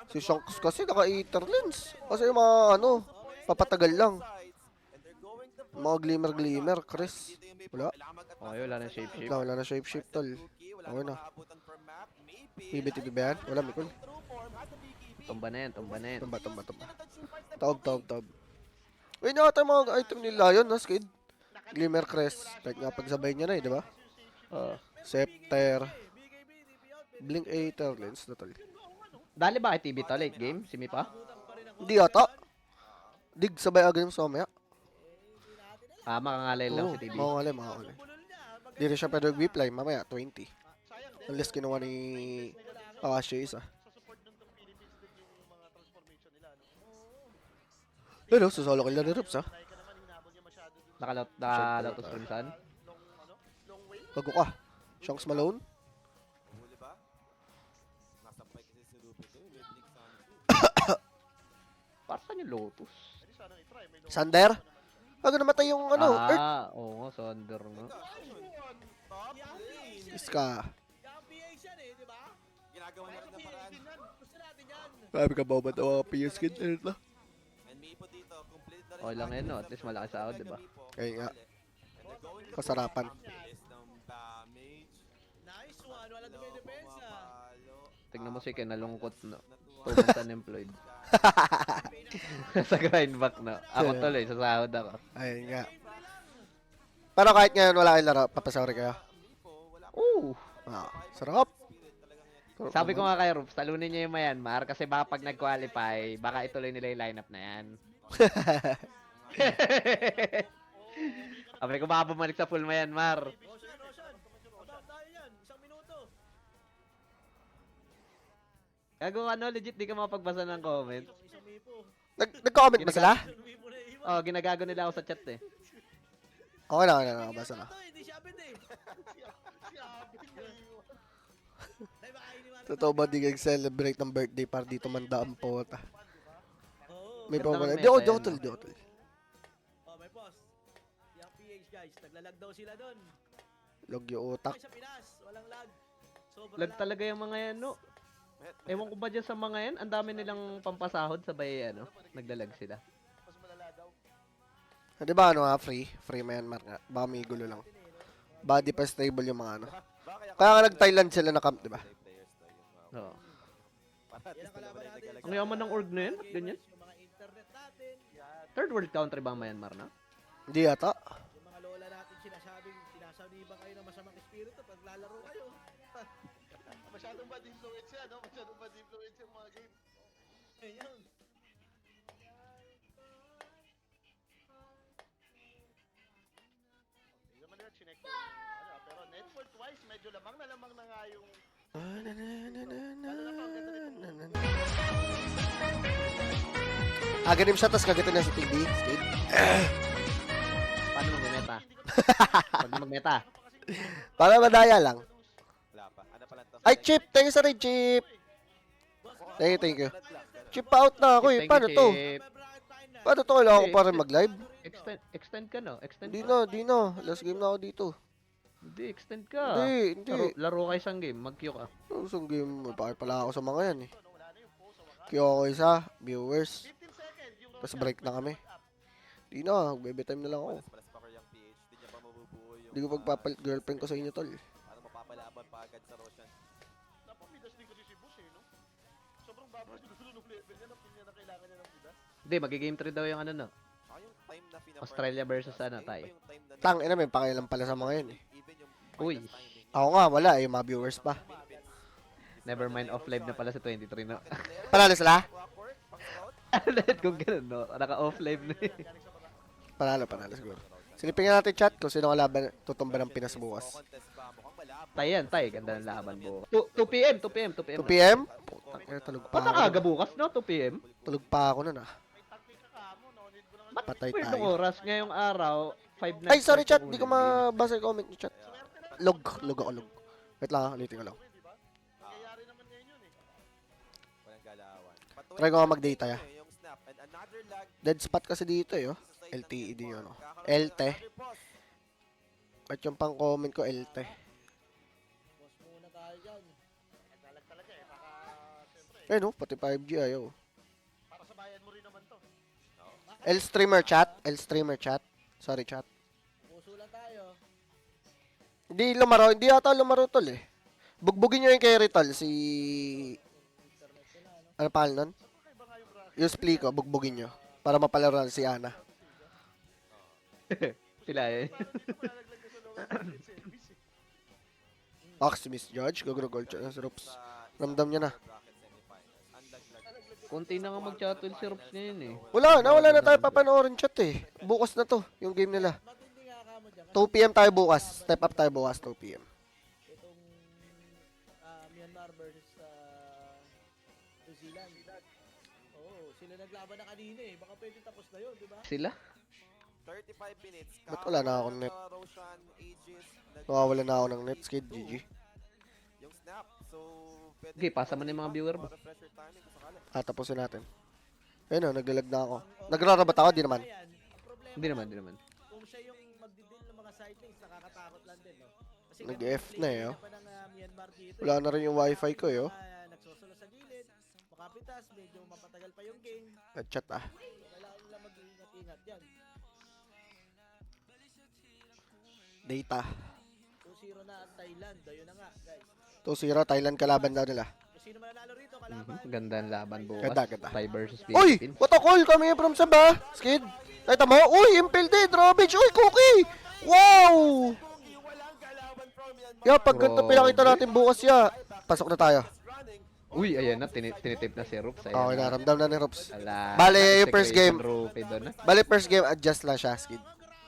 Si Shanks kasi naka Aether Lens. Kasi yung mga ano, papatagal lang. Mga glimmer, Chris. Wala.
Okay, wala na shape shape.
Wala na shape tol. Okay na. PBTB ba yan? Wala, Mikol.
Tumba na yan, tumba na yan.
Tumba. Taob. Uy, nakata yung mga item ni Lion, no, Skid? Glimmer Crest. Like nga pagsabay niya na eh, di ba? Scepter. Blink Aether Lens na tol.
Dali ba kay TV to late game? Si Mipa?
Hindi ata. Dig, sabay agad yung somya.
Ah, makangalay lang
Oo,
si TV.
makangalay. Di rin siya pwede mag-reply, mamaya 20. Unless kinuha ni Akashi isa.
Sa support ng Philippines din yung mga transformation nila, no?
Pero, susolo kill na ni Rups ha.
Laika naman, hinabol niya masyado dun sa
Nakalatos Crimson.
long way.
Bago ka. Shanks Malone.
Huli ba? Nasampay kasi si Ruby to. May blink sana.
Para saan yung Lotus?
Pwede sana i-try. May long
Sander. Bago namatay yung ano, Earth.
Oo nga, Sonder no.
Top lane.
Iska.
Yung PH yan eh, di ba?
Ginagawa niya rin ng paraan.
Gusto natin yan.
Sabi ka ba ba ito mga PS Skid? Earth na.
And Mipo dito, complete na rin.
Okay lang yan, no? At least malaki sa out, di ba?
Ayun nga.
And they're going to
Kasarapan.
ang bilis ng damage.
Nice one. Wala na may depensa.
Pumapalo.
Tingnan mo si Ken, nalungkot no.
Natuwa.
2 months unemployed. Sa grind back na. Ako tuloy, sa sahod ako.
Ayun nga. Pero kahit ngayon wala kayong laro, papasawari kayo.
Oo!
Ah, sarap. Sarap
Sabi ko
naman.
nga kay Rups, talunin niya yung Myanmar kasi baka pag nag-qualify, baka ituloy nila yung lineup na yan. Sabi ko baka bumalik sa full Myanmar.
Roshan. About tayo yan. 1 minuto.
Gago ano, legit di ka makapagbasa ng comment.
Isang Mipo.
Nag-comment ba sila?
Isang Mipo na iwan.
Oh, ginagago nila ako sa chat eh.
Okay na, basta na.
Hindi siya abit eh.
Si Abin ngayon.
Ay, baka iniwanan
Totoo ba di celebrate ng birthday para dito manda ang pota?
Oo.
May
Ganda
pa
ng
Di ako,
meta
di ako
yan,
tol,
no?
di ako tol.
Oh, may post. Yung PH guys, naglalag daw sila doon.
Log yung utak.
Ay, sa Pinas, walang lag. Sobrang
Lag talaga yung mga yan, no? Ewan ko ba dyan sa mga yan, ang dami nilang pampasahod sabay ano, naglalag sila.
Mas malala daw.
Di ba ano nga, free Myanmar nga. Baka may gulo lang. Body pa stable yung mga ano. Kaya nga nag-Thailand sila na camp, di ba?
Oo.
Yan ang kalaban natin.
Ang yaman ng org na yan, ba't ganyan?
Yung mga internet natin,
Third world country ba ang Myanmar na?
Hindi yata.
yung mga lola natin sinasabi ba kayo ng masamang espiritu pag lalaro kayo?
Masyadong bad influence yan, no? Masyadong bad influence yung mga game.
Ayun.
Hindi naman nila chinek yung, ano, pero net worth wise, medyo lamang na nga yung
Aganim siya, tapos kagatin na sa TV. Skid.
Paano magmeta? Pag magmeta.
Para madaya lang.
Wala pa. Ano pala to?
Ay, Chip! Thank you sa rin, Chip! Thank you. Chip, out na ako eh.
Thank
Paano
you,
to?
Chip.
Paano to? Kailangan ko pa rin mag-live?
Extend ka no? Extend
Di
ka.
na. Last game na ako dito.
Hindi, extend ka.
Hindi.
Laro kayo isang game, mag-queue ka.
Isang game, bakit pala ako sa mga yan eh. Kaya ako isa, viewers.
15 seconds yung
Tapos break na kami. Di na, baby time na lang ako.
Malas pa yung PH. Di niya pa mabubuo yung...
Hindi ko pagpapalit girlfriend ko sa inyo, tol.
Paano mapapalaban pa agad sa Roshan?
Napamidas din kasi si Bus eh, no? Sobrang baba siguro ng level niya, napin niya na kailangan niya ng bidas.
Hindi, mag-game 3 daw yung ano no.
Saka yung time na pina
Australia versus ano, Thai.
Tang, ina, may pakialam pala sa mga yan eh.
Even yung
Uy.
minus timing.
Ako nga, wala eh, mga viewers pa.
Never mind, off live na pala sa 23 no.
Panalo sila?
Clockwork, pang scout.
Let kung ganun no. Naka-off live na eh.
Panalo siguro. Silipin nga natin chat kung sino kalaban tutumba ng Pinas bukas.
Contest ba? Mukhang malabo.
Tay yan, tay. Ganda ng laban bukas. 2 p.m. 2 p.m. 2 p.m.
2 p.m? Putang ina, tulog pa
Ba't
ako.
nakaga bukas no? 2 p.m.
Tulog pa ako nun ah.
May tactic ka kamo, no? Need mo naman
Ba't
Patay
weird
tayo.
ng oras? Ngayong araw, 5 na.
Ay, sorry chat, di ko mabasa yung comment ni chat. Log ako. Wait lang, ulitin ko lang.
nangyayari naman ngayon yun eh.
Walang galawan.
Try ko nga mag-data ya.
Yung snap and another lag.
Dead spot kasi dito eh, oh. LTE din yun, oh. LT. At yung pang comment ko, LT.
Boss muna tayo dyan.
Naglalag talaga eh, baka siyempre,
Eh no, pati 5G ayaw.
para sa bayan mo rin naman to.
L-streamer chat. Sorry chat.
Puso lang tayo.
Hindi yata lumaro tol eh. Bugbugin nyo yung kay Ritol, si...
Internet ko na, ano?
Ano pangalan nun? Yung split ko, bugbugin nyo. Para mapalaro si Ana.
Sila eh.
Malalaglag na sa lower market service eh.
Ox, Miss George, gugro gold chat sa Rups. Ramdam niya na.
Bracket semifinals. Unlag-lag.
Konti na nga mag-chattle si Rops ngayon eh.
Wala na tayo papanoorin chat eh. Bukas na to, yung game nila.
Matindi nga ka mo dyan.
2 p.m. tayo bukas. Step up tayo bukas, 2 p.m.
Itong Myanmar versus New Zealand. Oo, sila naglaban na kanina eh. Baka pwede tapos na yun, di ba?
Sila?
35 minutes.
Ba't wala na akong net?
Roshan, Aegis,
Nawawala na ako ng net, Skid, GG.
yung snap. So, pwede
Okay, pasa mo na yung mga viewer mo.
refresher timing kung sakali.
Tapusin natin. Ayun o, naglalag na ako. Nagrarabat ako, di naman.
Ayan, ang problema
Hindi naman, hindi naman.
kung siya yung magdideal ng mga sidelings, nakakatakot lang din, no? Kasi
Nag-F
ganun
na
yung
eh, oh.
play pa ng Myanmar dito,
Wala na rin yung wifi ko eh, oh.
Nagsusulo sa gilid, makapitas, medyo mapatagal pa yung game.
Nag-chat ah.
So, kailangan nila mag-ingat-ingat dyan.
Data.
2-0 na ang Thailand, ayun na nga, guys.
2-0, Thailand kalaban daw nila.
Kung sino mananalo rito, kalaban.
Ganda ang laban bukas.
Ganda.
Thai versus
Uy!
Philippines.
What a call! Kami from Sabah! Skid! Nakita mo? Uy! Impel din! Drawbridge! Uy! Cookie! Wow!
Walang galawan from Myanmar.
Ya, pag ganito pinakita natin bukas ya. Pasok na tayo.
Running.
Uy, ayan na. Tinitip na si Rops. Ayan
Okay,
na.
naramdam na ni Rops.
Wala.
Bale, yung first game.
Rupee doon na.
Bali, first game, adjust lang siya, Skid.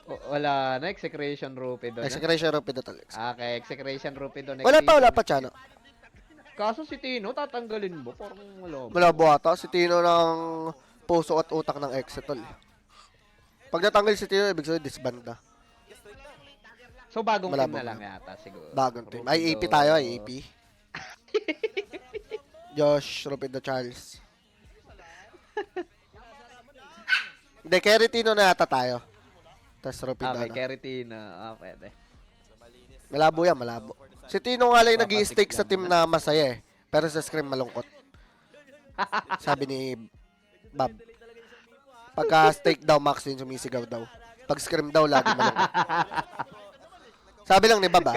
Wala na. Execration Rupee doon na.
Execration Rapid at Alex.
Okay, execration Rupee doon.
Wala pa, Chano.
Kaso si Tino, tatanggalin mo. Parang wala.
Malabo ata. Si Tino ng puso at utak ng Exetol. Pag natanggal si Tino, ibig sabihin disband na.
Yes, straight na.
So, bagong team
Malabo
na
na.
lang yata siguro.
Bagong team.
Rupido.
Ay, AP tayo, ay AP. Josh, Rupido, Charles. Hindi, carry Tino na yata tayo. Tapos Rupido
Okay,
na.
Keritina. Pwede.
So, malinis.
Malabo yan, malabo. Si Tino nga lang
Papasik
nag-i-stake sa
lang.
team na masaya eh. Pero sa scrim malungkot. Sabi ni Bob. Pagka stake daw, Max din sumisigaw daw. Pag scrim daw, lagi malungkot. Sabi lang ni Bob ah.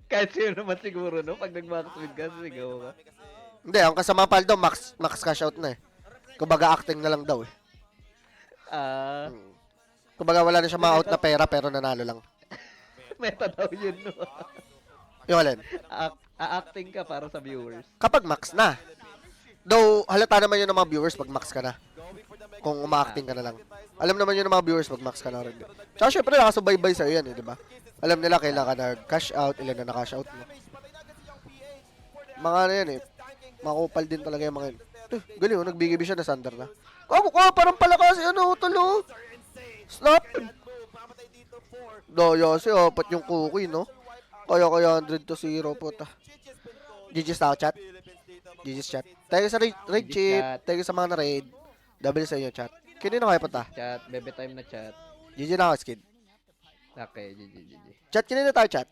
Kahit sino naman siguro, no? Pag nag-max win ka, sigaw ka.
Hindi, ang kasama pal daw, Max cash out na eh. Kumbaga acting na lang daw eh. Kumbaga wala na siya ma-out na pera pero nanalo lang.
Meta daw yun, no?
Yung alin.
A-acting ka para sa viewers.
Kapag max na. Though, halata naman yun ng mga viewers pag max ka na. Kung uma-acting ka na lang. Alam naman yun ng mga viewers pag max ka na rin. Tsaka syempre nakasubaybay sa'yo yan eh, di ba? Alam nila kailan ka na-cash out, ilan na na-cash out mo. Mga ano yan eh. Makupal din talaga yung mga yun. Galing oh, nagbigay siya na Sander na. Kako ko, parang palakas ano, tulo. Snap. Daya si apat yung cookie, no? Kaya 100 to 0 po ta. GG's tao chat. GG's chat. Tayo sa raid chip. Tayo sa mga na-raid. Double sa inyo chat. Kinino kayo po ta?
Chat, bebe time na chat.
GG na ako, skid.
Okay, GG.
Chat, kinino tayo chat?